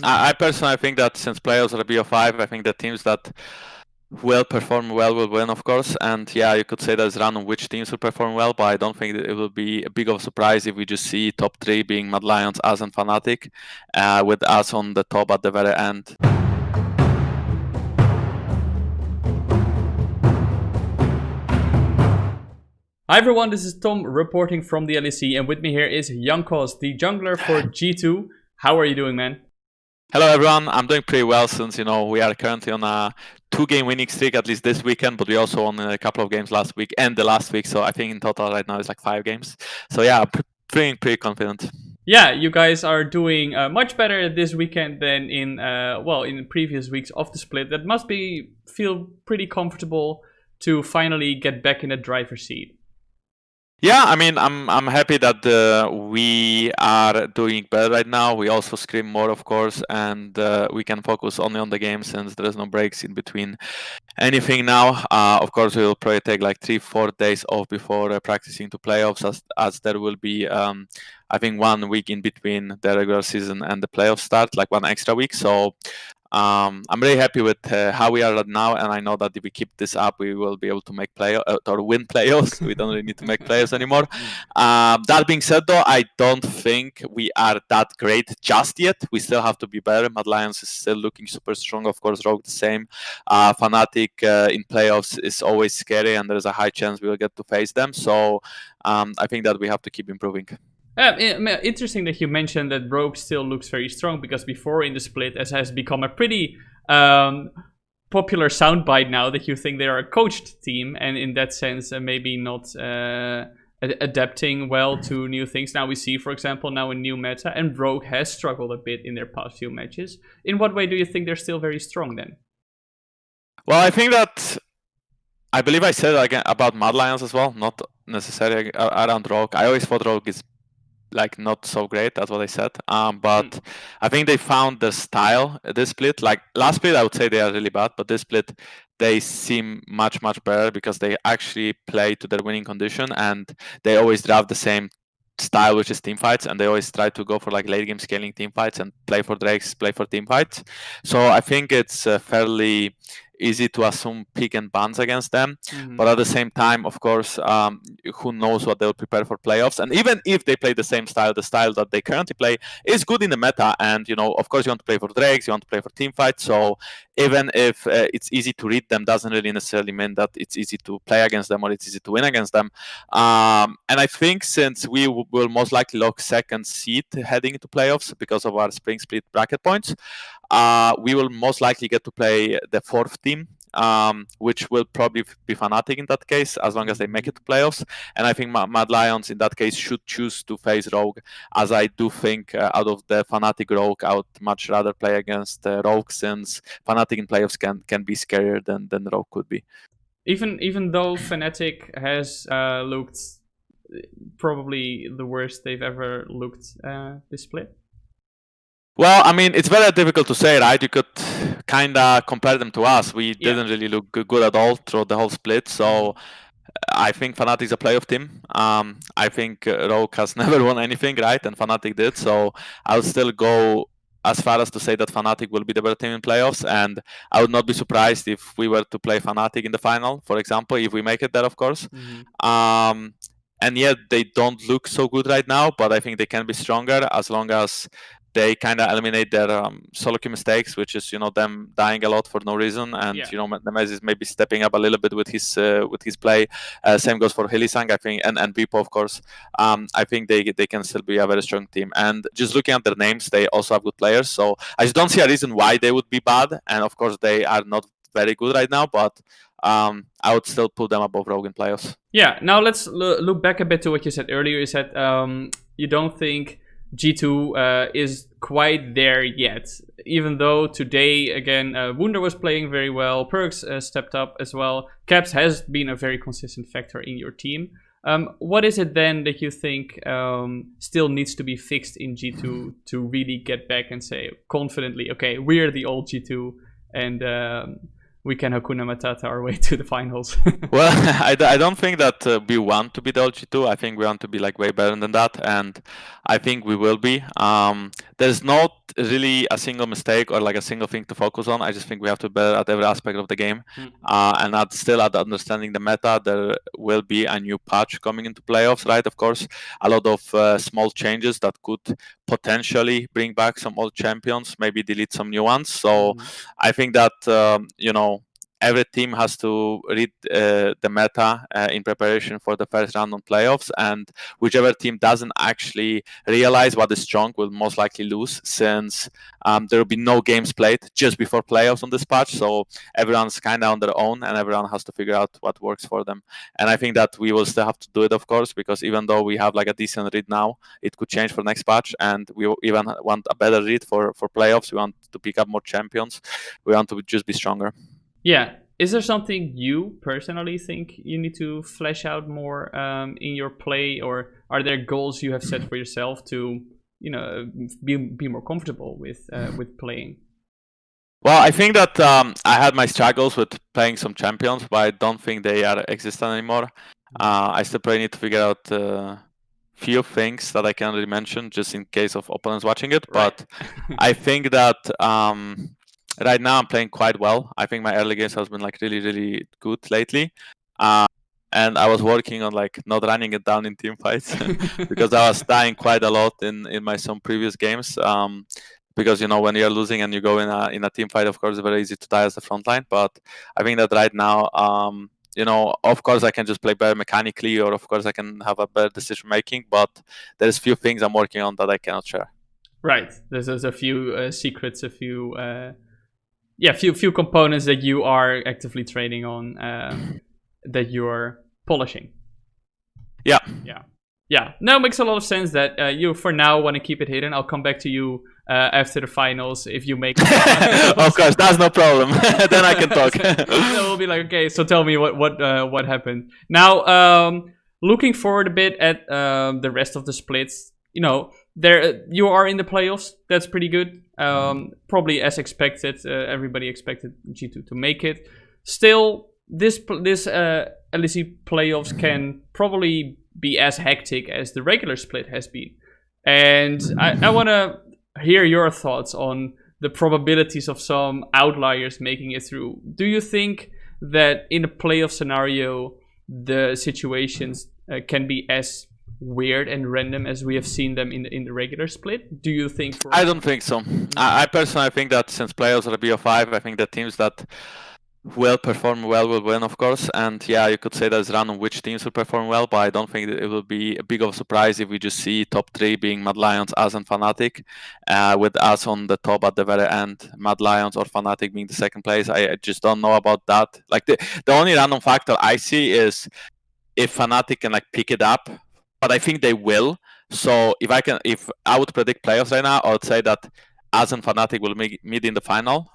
I personally think that since playoffs are a BO5, I think the teams that will perform well will win, of course. And yeah, you could say there's random which teams will perform well, but I don't think that it will be a big of a surprise if we just see top three being Mad Lions, us, and Fnatic, with us on the top at the very end. Hi everyone, this is Tom reporting from the LEC, and with me here is Jankos, the jungler for G2. How are you doing, man? Hello everyone, I'm doing pretty well since, we are currently on a 2-game winning streak, at least this weekend, but we also won a couple of games last week and the last week, so I think in total right now it's like 5 games. So yeah, feeling pretty confident. Yeah, you guys are doing much better this weekend than in previous weeks of the split. That must feel pretty comfortable to finally get back in the driver's seat. Yeah, I mean, I'm happy that we are doing better right now. We also scrim more, of course, and we can focus only on the game since there is no breaks in between anything now. Of course, we will probably take like 3-4 days off before practicing to playoffs, as there will be, I think, 1 week in between the regular season and the playoff start, like 1 extra week. So I'm really happy with how we are right now, and I know that if we keep this up, we will be able to make or win playoffs. We don't really need to make playoffs anymore. That being said, though, I don't think we are that great just yet. We still have to be better. Mad Lions is still looking super strong. Of course, Rogue the same. Fnatic in playoffs is always scary, and there's a high chance we will get to face them. So I think that we have to keep improving. Interesting that you mentioned that Rogue still looks very strong, because before in the split, it has become a pretty popular soundbite now that you think they are a coached team, and in that sense maybe not adapting well to new things. Now we see, for example, now a new meta, and Rogue has struggled a bit in their past few matches. In what way do you think they're still very strong then? Well, I think that I believe I said again about Mad Lions as well, not necessarily around Rogue. I always thought Rogue is like not so great, that's what I said. But I think they found the style this split. Like last split, I would say they are really bad, but this split they seem much better because they actually play to their winning condition, and they always draft the same style, which is team fights, and they always try to go for like late game scaling team fights and play for drakes, play for team fights. So I think it's fairly easy to assume pick and bans against them. But at the same time, of course, who knows what they'll prepare for playoffs. And even if they play the same style, the style that they currently play is good in the meta. And, of course, you want to play for drakes, you want to play for team fights. So even if it's easy to read them, doesn't really necessarily mean that it's easy to play against them or it's easy to win against them. And I think since we will most likely lock second seed heading into playoffs because of our spring split bracket points, we will most likely get to play the 4th team, which will probably be Fnatic in that case, as long as they make it to playoffs. And I think Mad Lions in that case should choose to face Rogue, as I do think out of the Fnatic Rogue, I would much rather play against Rogue, since Fnatic in playoffs can be scarier than Rogue could be. Even though Fnatic has looked probably the worst they've ever looked this split? Well, I mean, it's very difficult to say, right? You could kind of compare them to us. We didn't really look good at all throughout the whole split. So I think Fnatic is a playoff team. I think Rogue has never won anything, right? And Fnatic did. So I'll still go as far as to say that Fnatic will be the better team in playoffs. And I would not be surprised if we were to play Fnatic in the final, for example, if we make it there, of course. And yet they don't look so good right now, but I think they can be stronger as long as they kind of eliminate their solo queue mistakes, which is them dying a lot for no reason, and Nemesis is maybe stepping up a little bit with his play. Same goes for Hilisang, I think, and Vipo, of course. I think they can still be a very strong team. And just looking at their names, they also have good players. So I just don't see a reason why they would be bad. And of course, they are not very good right now, but I would still put them above Rogue in playoffs. Yeah. Now let's look back a bit to what you said earlier. You said you don't think G2 is quite there yet, even though today again Wunder was playing very well, Perks stepped up as well, Caps has been a very consistent factor in your team. What is it then that you think still needs to be fixed in G2 to really get back and say confidently, okay, we're the old G2 and we can Hakuna Matata our way to the finals? Well, I don't think that we want to be the LG2. I think we want to be like way better than that, and I think we will be. There's no really a single mistake or like a single thing to focus on. I just think we have to be better at every aspect of the game, and still at understanding the meta. There will be a new patch coming into playoffs, right? Of course, a lot of small changes that could potentially bring back some old champions, maybe delete some new ones. So I think that every team has to read the meta in preparation for the first round on playoffs, and whichever team doesn't actually realize what is strong will most likely lose, since there will be no games played just before playoffs on this patch. So everyone's kind of on their own, and everyone has to figure out what works for them. And I think that we will still have to do it, of course, because even though we have like a decent read now, it could change for next patch, and we even want a better read for playoffs. We want to pick up more champions. We want to just be stronger. Yeah. Is there something you personally think you need to flesh out more in your play, or are there goals you have set for yourself to, be more comfortable with playing? Well, I think that I had my struggles with playing some champions, but I don't think they are existent anymore. I still probably need to figure out a few things that I can't really mention, just in case of opponents watching it. Right. But I think that right now I'm playing quite well. I think my early games has been like really, really good lately. And I was working on like not running it down in team fights because I was dying quite a lot in some previous games. Because when you're losing and you go in a team fight, of course, it's very easy to die as the front line. But I think that right now, of course, I can just play better mechanically, or of course, I can have a better decision making. But there's few things I'm working on that I cannot share. Right. There's a few secrets, a few few components that you are actively training on, that you're polishing. Yeah. No, it makes a lot of sense that you for now want to keep it hidden. I'll come back to you after the finals if you make Of course, that's no problem. Then I can talk. We'll be like, okay, so tell me what happened. Now, looking forward a bit at the rest of the splits, there you are in the playoffs. That's pretty good. Probably as expected. Everybody expected G2 to make it. Still, this LEC playoffs can probably be as hectic as the regular split has been. And I want to hear your thoughts on the probabilities of some outliers making it through. Do you think that in a playoff scenario, the situations can be as weird and random as we have seen them in the regular split? Do you think? I don't think so. I personally think that since playoffs are a BO5, I think the teams that will perform well will win, of course. And yeah, you could say that it's random which teams will perform well, but I don't think that it will be a big of a surprise if we just see top 3 being Mad Lions, us, and Fnatic, with us on the top at the very end, Mad Lions or Fnatic being the second place. I just don't know about that. Like the only random factor I see is if Fnatic can like pick it up, but I think they will. So if I would predict playoffs right now, I would say that us and Fnatic will meet in the final.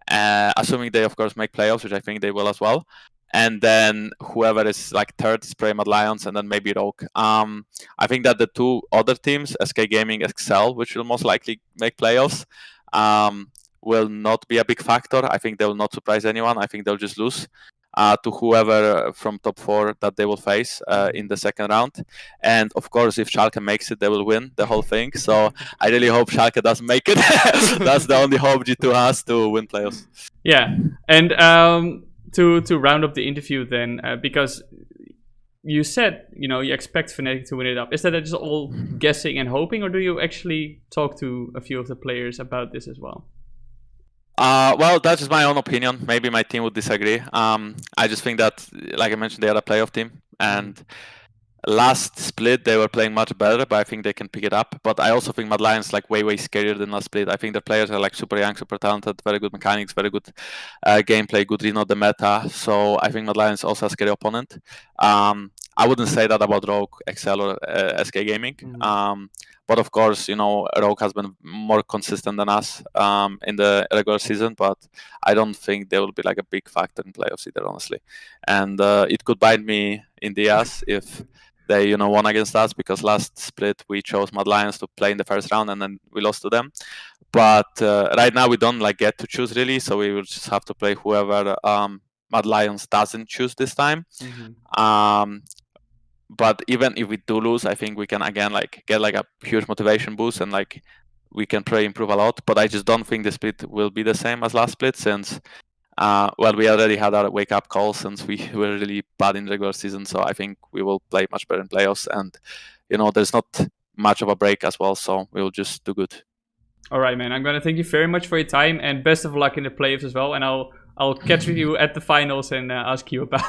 Assuming they of course make playoffs, which I think they will as well, and then whoever is like third is probably Mad Lions, and then maybe Rogue. I think that the 2 other teams, SK Gaming, Excel, which will most likely make playoffs, will not be a big factor. I think they will not surprise anyone. I think they'll just lose to whoever from top 4 that they will face in the second round. And of course, if Schalke makes it, they will win the whole thing. So I really hope Schalke doesn't make it. That's the only hope G2 has to win playoffs. Yeah, and to round up the interview then, because you said you expect Fnatic to win it up. Is that just all guessing and hoping, or do you actually talk to a few of the players about this as well? Well, that's just my own opinion. Maybe my team would disagree. I just think that, like I mentioned, they are a playoff team, and last split they were playing much better, but I think they can pick it up. But I also think Mad Lions like way scarier than last split. I think the players are like super young, super talented, very good mechanics, very good gameplay, good read of the meta. So I think Mad Lions also a scary opponent. I wouldn't say that about Rogue, Excel, or SK Gaming. But of course, Rogue has been more consistent than us in the regular season, but I don't think they will be like a big factor in playoffs either, honestly. And it could bite me in the ass if they, won against us, because last split we chose Mad Lions to play in the first round and then we lost to them. But right now we don't like get to choose really, so we will just have to play whoever Mad Lions doesn't choose this time. But even if we do lose, I think we can again like get like a huge motivation boost and like we can probably improve a lot. But I just don't think the split will be the same as last split, since we already had our wake up call since we were really bad in regular season. So I think we will play much better in playoffs, and there's not much of a break as well, so we'll just do good. All right, man. I'm gonna thank you very much for your time, and best of luck in the playoffs as well. And I'll catch with you at the finals and ask you about.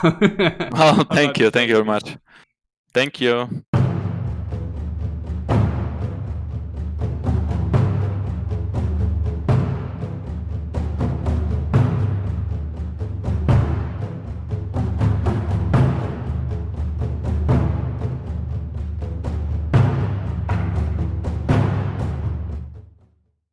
Oh, thank you very much. Thank you.